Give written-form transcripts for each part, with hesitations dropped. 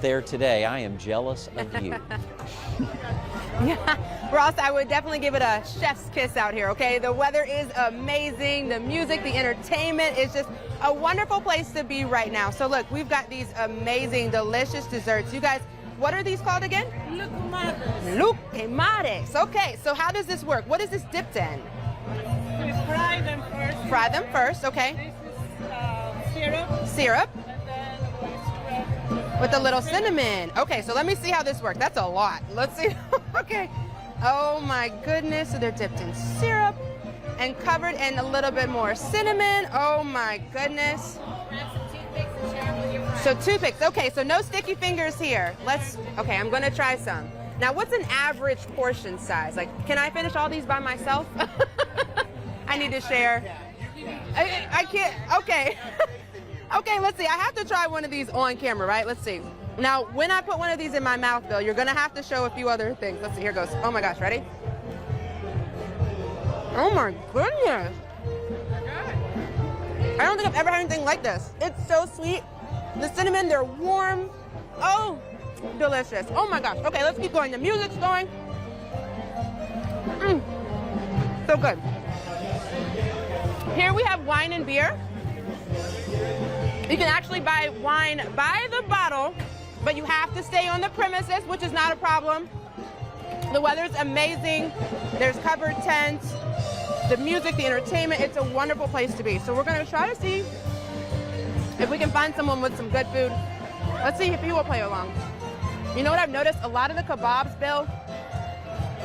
there today. I am jealous of you. Yeah, Ross, I would definitely give it a chef's kiss out here, okay? The weather is amazing. The music, the entertainment is just a wonderful place to be right now. So look, we've got these amazing, delicious desserts. You guys, what are these called again? Luquemares. Okay, so how does this work? What is this dipped in? We fry them first. Fry them first, okay. This is syrup. Syrup And then we spread with a little cinnamon. Okay, so let me see how this works. That's a lot. Let's see. Okay. Oh my goodness. So they're dipped in syrup and covered in a little bit more cinnamon. Oh my goodness. So toothpicks. Okay, so no sticky fingers here. Okay, I'm gonna try some. Now, what's an average portion size? Like, can I finish all these by myself? I need to share. I can't, okay. Okay, let's see. I have to try one of these on camera, right? Let's see. Now, when I put one of these in my mouth, Bill, you're gonna have to show a few other things. Let's see, here goes. Oh my gosh, ready? Oh my goodness. I don't think I've ever had anything like this. It's so sweet. The cinnamon, they're warm. Oh, delicious. Oh my gosh. Okay, let's keep going. The music's going. So good. Here we have wine and beer. You can actually buy wine by the bottle, but you have to stay on the premises, which is not a problem. The weather's amazing. There's covered tents. The music, the entertainment, it's a wonderful place to be. So we're gonna try to see if we can find someone with some good food. Let's see if you will play along. You know what I've noticed? A lot of the kebabs, Bill,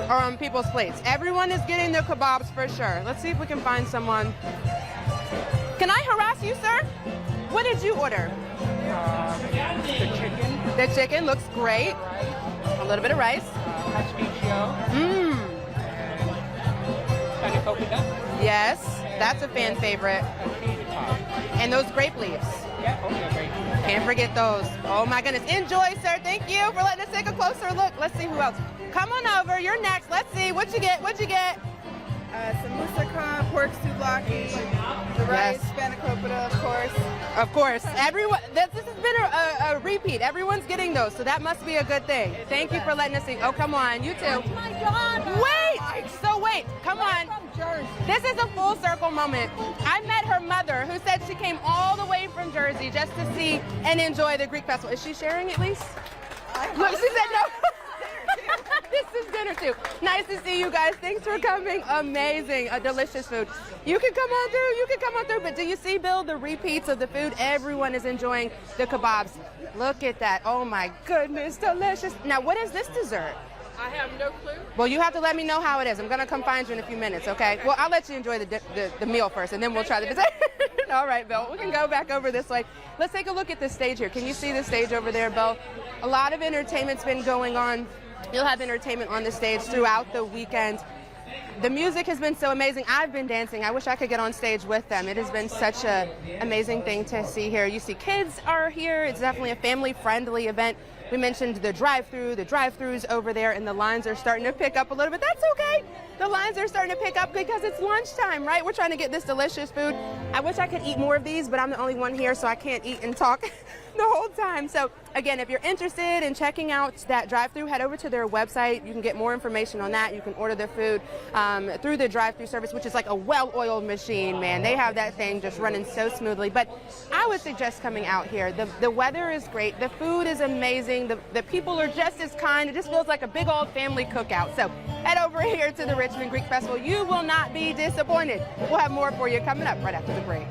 are on people's plates. Everyone is getting their kebabs for sure. Let's see if we can find someone. Can I harass you, sir? What did you order? the chicken. The chicken looks great. A little bit of rice. Pastry and coconut. Yes, that's a fan favorite. And those grape leaves. Yeah, okay, great. Can't forget those. Oh my goodness. Enjoy, sir. Thank you for letting us take a closer look. Let's see who else. Come on over. You're next. Let's see. What'd you get? What'd you get? Some moussaka, pork souvlaki, the rice, spanakopita, of course. Of course. Everyone, this has been a repeat. Everyone's getting those, so that must be a good thing. Thank you for letting us see. Oh, come on. You too. That's my daughter. Wait. So wait. Come on. From Jersey. This is a full circle moment. I met her mother, who said she came all the way from Jersey just to see and enjoy the Greek Festival. Is she sharing at least? Look, she said no. This is dinner too. Nice to see you guys. Thanks for coming. Amazing. Delicious food. You can come on through. You can come on through. But do you see, Bill, the repeats of the food? Everyone is enjoying the kebabs. Look at that. Oh my goodness. Delicious. Now, what is this dessert? I have no clue. Well, you have to let me know how it is. I'm going to come find you in a few minutes, okay? Well, I'll let you enjoy the meal first, and then we'll try the dessert. All right, Bill. We can go back over this way. Let's take a look at the stage here. Can you see the stage over there, Bill? A lot of entertainment's been going on. You'll have entertainment on the stage throughout the weekend. The music has been so amazing. I've been dancing. I wish I could get on stage with them. It has been such an amazing thing to see here. You see kids are here. It's definitely a family-friendly event. We mentioned the drive-through, the drive-throughs over there, and the lines are starting to pick up a little bit. That's okay. The lines are starting to pick up because it's lunchtime, right? We're trying to get this delicious food. I wish I could eat more of these, but I'm the only one here, so I can't eat and talk the whole time. So again, if you're interested in checking out that drive-through, head over to their website. You can get more information on that. You can order their food through the drive-through service, which is like a well-oiled machine, man. They have that thing just running so smoothly. But I would suggest coming out here. The weather is great. The food is amazing. The people are just as kind. It just feels like a big old family cookout. So head over here to the Richmond Greek Festival. You will not be disappointed. We'll have more for you coming up right after the break.